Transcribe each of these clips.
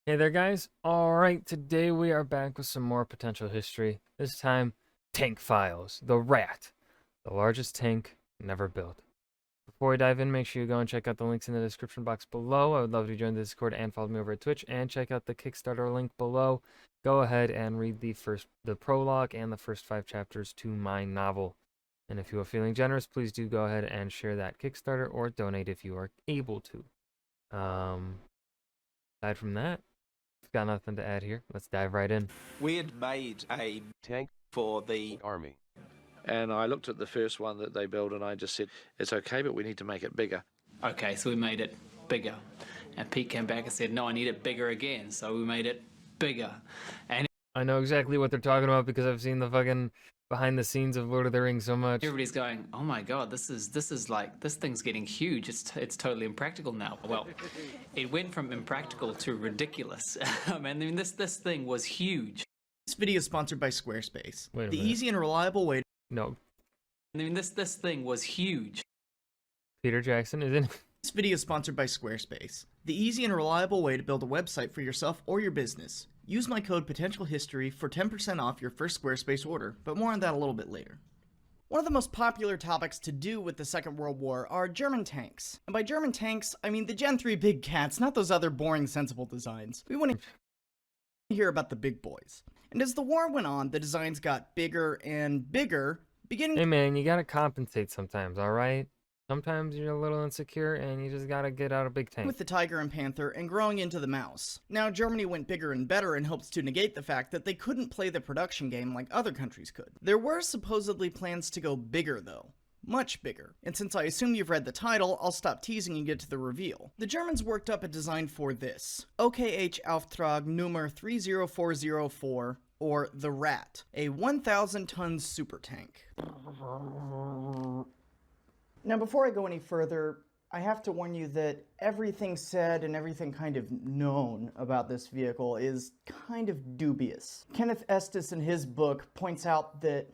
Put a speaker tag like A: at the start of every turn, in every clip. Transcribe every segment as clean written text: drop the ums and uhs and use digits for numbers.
A: Hey there, guys. Alright, today we are back with some more potential history. This time, Tank Files, the Rat, the largest tank never built. Before we dive in, make sure you go and check out the links in the description box below. I would love if you join the Discord and follow me over at Twitch, and check out the Kickstarter link below. Go ahead and read the prologue and the first 5 chapters to my novel. And if you are feeling generous, please do go ahead and share that Kickstarter or donate if you are able to. Aside from that, got nothing to add here. Let's dive right in.
B: We had made a
C: tank
B: for the
C: army.
D: And I looked at the first one that they built and I just said, it's okay, but we need to make it bigger.
E: Okay, so we made it bigger. And Pete came back and said, no, I need it bigger again. So we made it bigger. And
A: I know exactly what they're talking about because I've seen the fucking behind the scenes of Lord of the Rings so much.
E: everybody's going, oh my God, this is like, this thing's getting huge. It's totally impractical now. Well, it went from impractical to ridiculous. I mean, this thing was huge.
F: This video is sponsored by Squarespace,
A: Wait a
F: the
A: minute.
F: easy and reliable way.
A: No,
E: I mean, this thing was huge.
A: Peter Jackson is in.
F: This video is sponsored by Squarespace, the easy and reliable way to build a website for yourself or your business. Use my code POTENTIALHISTORY for 10% off your first Squarespace order, but more on that a little bit later. One of the most popular topics to do with the Second World War are German tanks. And by German tanks, I mean the Gen 3 big cats, not those other boring, sensible designs. We want to hear about the big boys. And as the war went on, the designs got bigger and bigger, beginning
A: Hey man, you gotta compensate sometimes, alright? Sometimes you're a little insecure and you just gotta get out a big tank.
F: with the tiger and panther and growing into the mouse. Now, Germany went bigger and better in hopes to negate the fact that they couldn't play the production game like other countries could. There were supposedly plans to go bigger though. Much bigger. And since I assume you've read the title, I'll stop teasing and get to the reveal. The Germans worked up a design for this. OKH Auftrag Nummer 30404, or the Rat, a 1,000-ton super tank. Now, before I go any further, I have to warn you that everything said and everything kind of known about this vehicle is kind of dubious. Kenneth Estes in his book points out that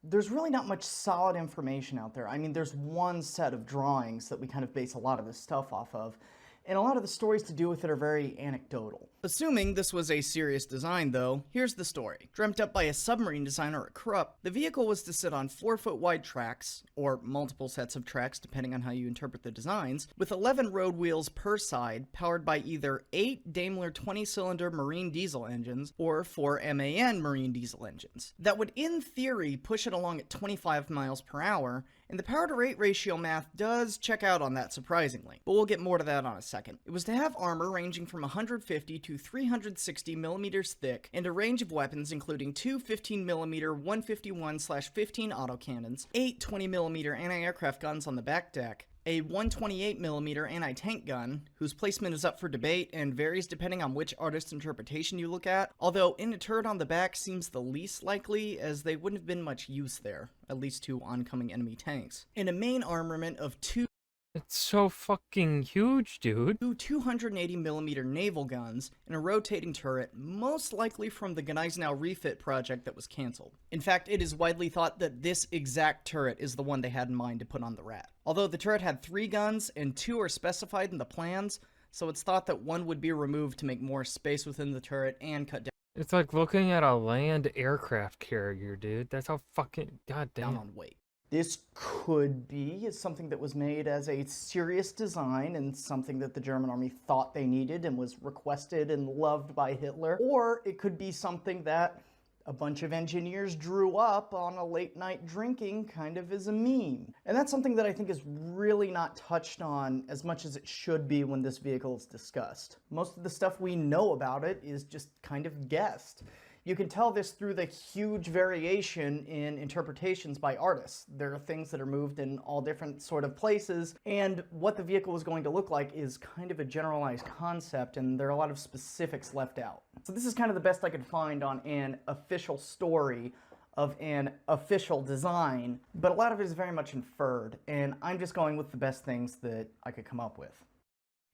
F: there's really not much solid information out there. I mean, there's one set of drawings that we kind of base a lot of this stuff off of, and a lot of the stories to do with it are very anecdotal. Assuming this was a serious design, though, here's the story. Dreamt up by a submarine designer at Krupp, the vehicle was to sit on 4-foot wide tracks, or multiple sets of tracks depending on how you interpret the designs, with 11 road wheels per side, powered by either 8 Daimler 20-cylinder marine diesel engines, or 4 MAN marine diesel engines. That would, in theory, push it along at 25 miles per hour, and the power-to-rate ratio math does check out on that surprisingly, but we'll get more to that on a second. It was to have armor ranging from 150 to 360 millimeters thick, and a range of weapons including 2 15mm 151/15 autocannons, 8 20mm anti-aircraft guns on the back deck, a 128mm anti-tank gun, whose placement is up for debate and varies depending on which artist's interpretation you look at, although in a turret on the back seems the least likely, as they wouldn't have been much use there, at least to oncoming enemy tanks, and a main armament of 2
A: It's so fucking huge, dude.
F: 280mm naval guns, and a rotating turret, most likely from the Gneisenau refit project that was cancelled. In fact, it is widely thought that this exact turret is the one they had in mind to put on the Rat. Although the turret had 3 guns, and 2 are specified in the plans, so it's thought that one would be removed to make more space within the turret and cut
A: It's like looking at a land aircraft carrier, dude. That's how fucking
F: down
A: goddamn.
F: on weight. This could be something that was made as a serious design and something that the German army thought they needed and was requested and loved by Hitler. Or it could be something that a bunch of engineers drew up on a late night drinking kind of as a meme. And that's something that I think is really not touched on as much as it should be when this vehicle is discussed. Most of the stuff we know about it is just kind of guessed. You can tell this through the huge variation in interpretations by artists. There are things that are moved in all different sort of places, and what the vehicle is going to look like is kind of a generalized concept, and there are a lot of specifics left out. So this is kind of the best I could find on an official story of an official design, but a lot of it is very much inferred, and I'm just going with the best things that I could come up with.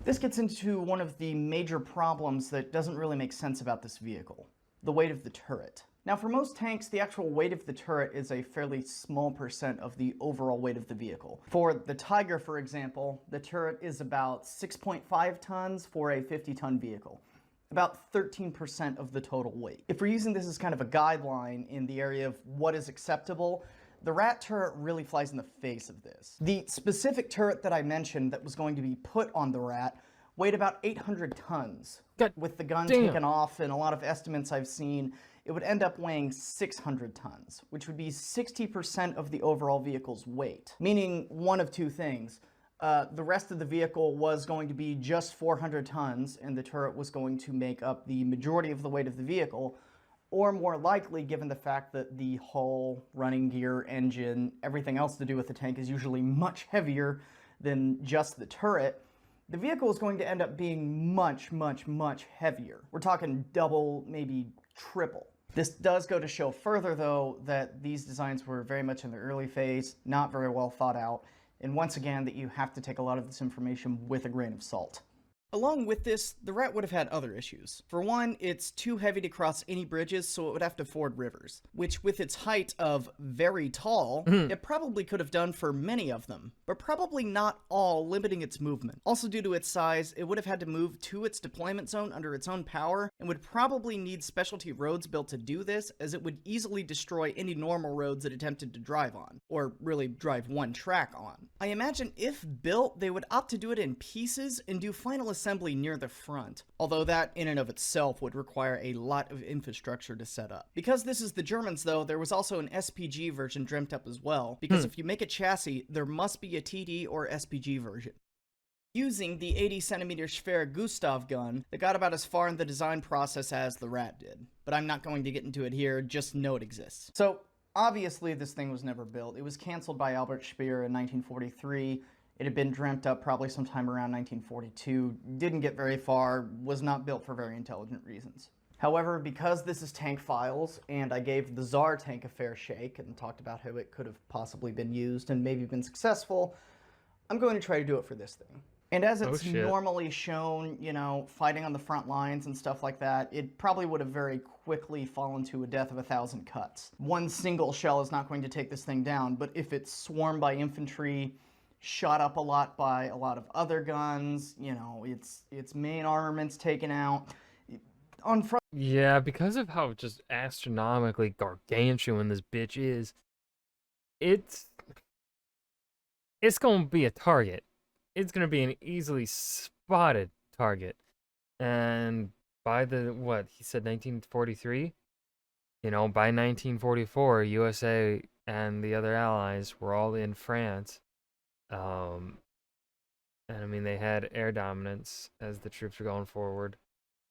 F: This gets into one of the major problems that doesn't really make sense about this vehicle. The weight of the turret. Now, for most tanks, the actual weight of the turret is a fairly small percent of the overall weight of the vehicle. For the Tiger, for example, the turret is about 6.5 tons for a 50-ton vehicle. about 13% of the total weight. If we're using this as kind of a guideline in the area of what is acceptable, the Rat turret really flies in the face of this. The specific turret that I mentioned that was going to be put on the Rat weighed about 800 tons.
A: God
F: With the gun
A: damn.
F: taken off, and a lot of estimates I've seen, it would end up weighing 600 tons, which would be 60% of the overall vehicle's weight. Meaning one of two things. The rest of the vehicle was going to be just 400 tons, and the turret was going to make up the majority of the weight of the vehicle, or more likely, given the fact that the hull, running gear, engine, everything else to do with the tank is usually much heavier than just the turret, the vehicle is going to end up being much, much, much heavier. We're talking double, maybe triple. This does go to show further, though, that these designs were very much in the early phase, not very well thought out, and once again, that you have to take a lot of this information with a grain of salt. Along with this, the Rat would have had other issues. For one, it's too heavy to cross any bridges, so it would have to ford rivers, which with its height of very tall, it probably could have done for many of them, but probably not all, limiting its movement. Also due to its size, it would have had to move to its deployment zone under its own power, and would probably need specialty roads built to do this, as it would easily destroy any normal roads it attempted to drive on, or really drive one track on. I imagine if built, they would opt to do it in pieces and do final assembly near the front, although that in and of itself would require a lot of infrastructure to set up. Because this is the Germans though, there was also an SPG version dreamt up as well, because if you make a chassis, there must be a TD or SPG version. Using the 80cm Schwer Gustav gun that got about as far in the design process as the Rat did, but I'm not going to get into it here, just know it exists. So obviously this thing was never built. It was cancelled by Albert Speer in 1943. It had been dreamt up probably sometime around 1942, didn't get very far, was not built for very intelligent reasons. However, because this is Tank Files, and I gave the Tsar tank a fair shake and talked about how it could have possibly been used and maybe been successful, I'm going to try to do it for this thing. And as it's normally shown, you know, fighting on the front lines and stuff like that, it probably would have very quickly fallen to a death of 1,000 cuts. One single shell is not going to take this thing down, but if it's swarmed by infantry, shot up a lot by a lot of other guns, you know, its main armament's taken out. On front.
A: Yeah, because of how just astronomically gargantuan this bitch is, it's gonna be a target. It's gonna be an easily spotted target. And by the, what, he said 1943? You know, by 1944, USA and the other allies were all in France. And I mean, they had air dominance as the troops were going forward.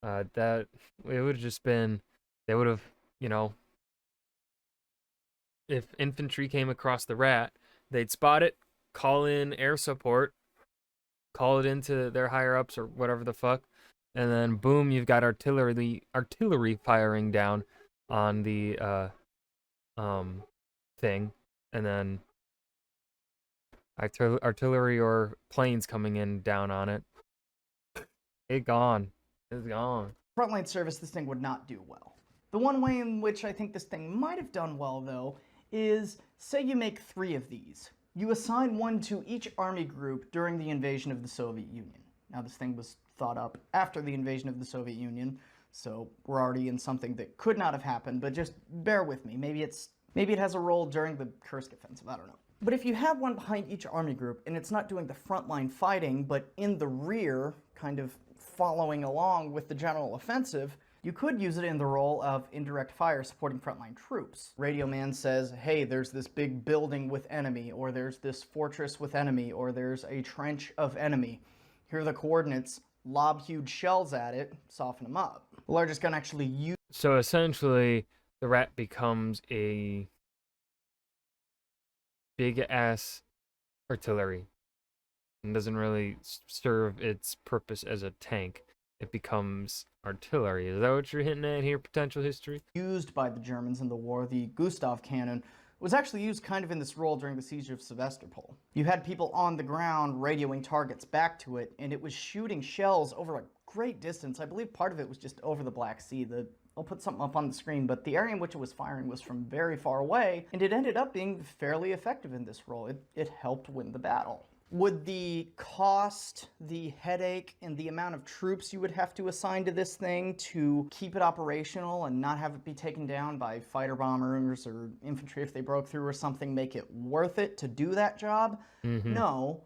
A: That it would have just been, they would have, you know, if infantry came across the Rat, they'd spot it, call in air support, call it into their higher ups or whatever the fuck, and then boom, you've got artillery firing down on the thing, and then artillery or planes coming in down on it. It's gone.
F: Frontline service, this thing would not do well. The one way in which I think this thing might have done well, though, is say you make 3 of these. You assign one to each army group during the invasion of the Soviet Union. Now, this thing was thought up after the invasion of the Soviet Union, so we're already in something that could not have happened, but just bear with me. Maybe it has a role during the Kursk offensive, I don't know. But if you have one behind each army group, and it's not doing the frontline fighting, but in the rear, kind of following along with the general offensive, you could use it in the role of indirect fire supporting frontline troops. Radio man says, hey, there's this big building with enemy, or there's this fortress with enemy, or there's a trench of enemy. Here are the coordinates, lob huge shells at it, soften them up. The largest gun actually used.
A: So essentially, the Rat becomes a big-ass artillery and doesn't really serve its purpose as a tank. It becomes artillery. Is that what you're hinting at here, potential history?
F: Used by the Germans in the war, the Gustav cannon, was actually used kind of in this role during the siege of Sevastopol. You had people on the ground radioing targets back to it, and it was shooting shells over a great distance. I believe part of it was just over the Black Sea. I'll put something up on the screen, but the area in which it was firing was from very far away, and it ended up being fairly effective in this role. It helped win the battle. Would the cost, the headache, and the amount of troops you would have to assign to this thing to keep it operational and not have it be taken down by fighter bombers or infantry if they broke through or something make it worth it to do that job? No.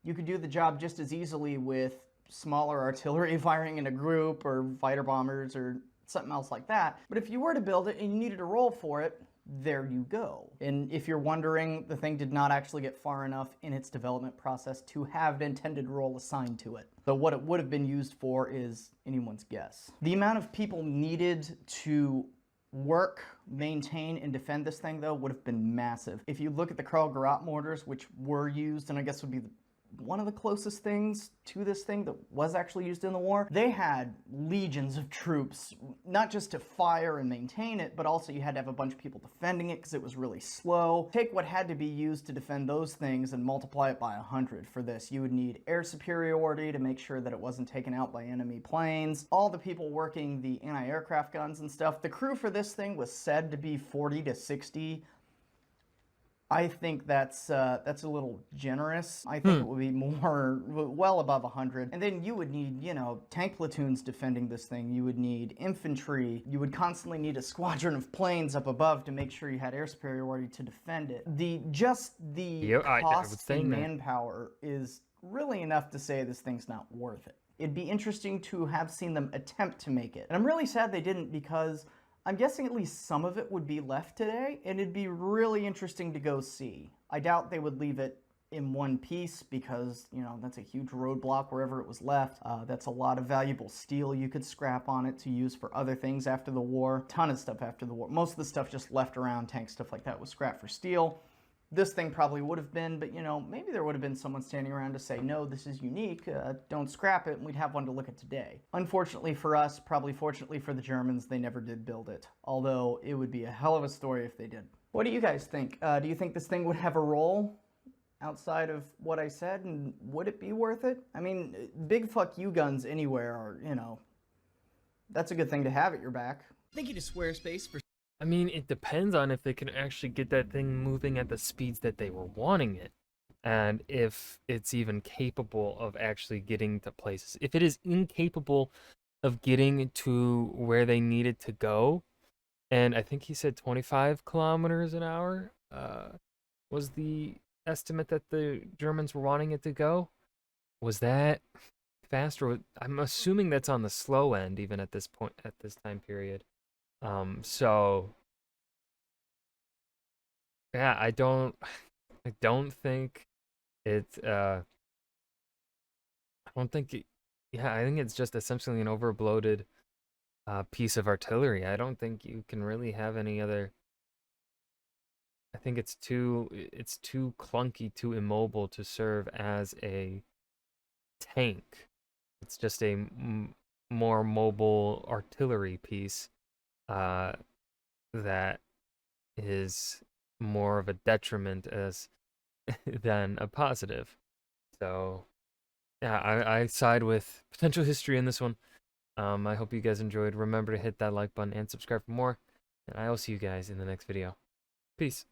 F: You could do the job just as easily with smaller artillery firing in a group or fighter bombers or something else like that. But if you were to build it and you needed a role for it, there you go. And if you're wondering, the thing did not actually get far enough in its development process to have an intended role assigned to it. So what it would have been used for is anyone's guess. The amount of people needed to work, maintain, and defend this thing, though, would have been massive. If you look at the Karl Garat mortars, which were used, and I guess would be one of the closest things to this thing that was actually used in the war, they had legions of troops, not just to fire and maintain it, but also you had to have a bunch of people defending it because it was really slow. Take what had to be used to defend those things and multiply it by 100 for this. You would need air superiority to make sure that it wasn't taken out by enemy planes, all the people working the anti-aircraft guns and stuff. The crew for this thing was said to be 40 to 60. I think that's a little generous. I think it would be more, well above 100. And then you would need, you know, tank platoons defending this thing. You would need infantry. You would constantly need a squadron of planes up above to make sure you had air superiority to defend it. The cost in manpower is really enough to say this thing's not worth it. It'd be interesting to have seen them attempt to make it. And I'm really sad they didn't, because I'm guessing at least some of it would be left today, and it'd be really interesting to go see. I doubt they would leave it in one piece because, you know, that's a huge roadblock wherever it was left. That's a lot of valuable steel you could scrap on it to use for other things after the war. Ton of stuff after the war. Most of the stuff just left around, tank stuff like that, was scrapped for steel. This thing probably would have been, but, you know, maybe there would have been someone standing around to say, no, this is unique, don't scrap it, and we'd have one to look at today. Unfortunately for us, probably fortunately for the Germans, they never did build it, although it would be a hell of a story if they did. What do you guys think? Do you think this thing would have a role outside of what I said, and would it be worth it? I mean, big fuck you guns anywhere are, you know, that's a good thing to have at your back.
C: Thank you to Squarespace for...
A: I mean, it depends on if they can actually get that thing moving at the speeds that they were wanting it, and if it's even capable of actually getting to places. If it is incapable of getting to where they need it to go, and I think he said 25 kilometers an hour was the estimate that the Germans were wanting it to go. Was that faster? I'm assuming that's on the slow end, even at this point, at this time period. So yeah, I don't think it, I think it's just essentially an overbloated piece of artillery. I don't think you can really have any other. I think it's too clunky, too immobile to serve as a tank. It's just a more mobile artillery piece that is more of a detriment than a positive. So yeah, I side with potential history in this one. I hope you guys enjoyed. Remember to hit that like button and subscribe for more, and I will see you guys in the next video. Peace.